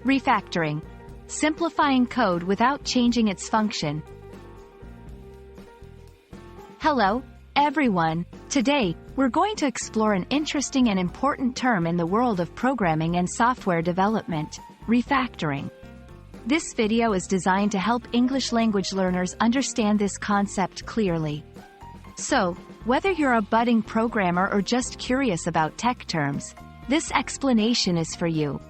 Refactoring. Simplifying code without changing its function. Hello, everyone. Today, we're going to explore an interesting and important term in the world of programming and software development: refactoring. This video is designed to help English language learners understand this concept clearly. So, whether you're a budding programmer or just curious about tech terms, this explanation is for you.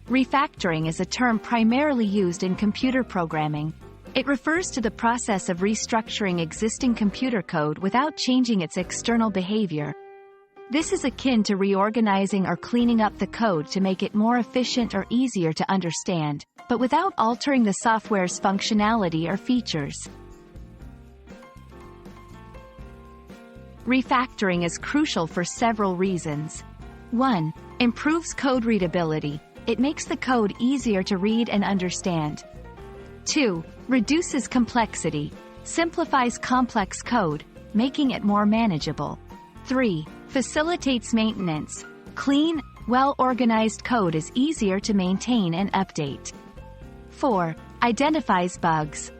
Refactoring is a term primarily used in computer programming. It refers to the process of restructuring existing computer code without changing its external behavior. This is akin to reorganizing or cleaning up the code to make it more efficient or easier to understand, but without altering the software's functionality or features. Refactoring is crucial for several reasons. 1. Improves code readability. It makes the code easier to read and understand. 2. Reduces complexity. Simplifies complex code, making it more manageable. 3. Facilitates maintenance. Clean, well-organized code is easier to maintain and update. 4. Identifies bugs.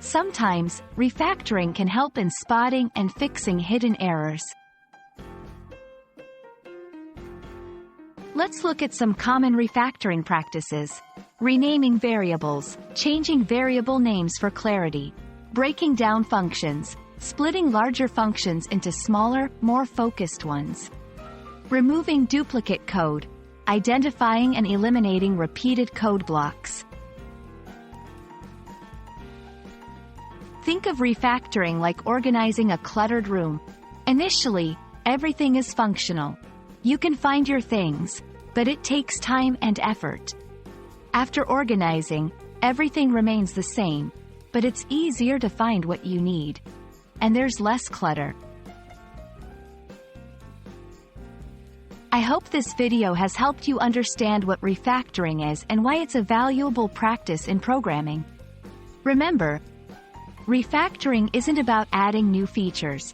Sometimes, refactoring can help in spotting and fixing hidden errors. Let's look at some common refactoring practices. Renaming variables, changing variable names for clarity. Breaking down functions, splitting larger functions into smaller, more focused ones. Removing duplicate code, identifying and eliminating repeated code blocks. Think of refactoring like organizing a cluttered room. Initially, everything is functional. You can find your things, but it takes time and effort. After organizing, everything remains the same, but it's easier to find what you need. And there's less clutter. I hope this video has helped you understand what refactoring is and why it's a valuable practice in programming. Remember, refactoring isn't about adding new features.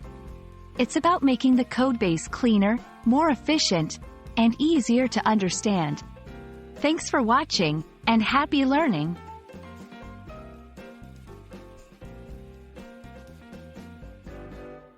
It's about making the codebase cleaner, more efficient, and easier to understand. Thanks for watching, and happy learning!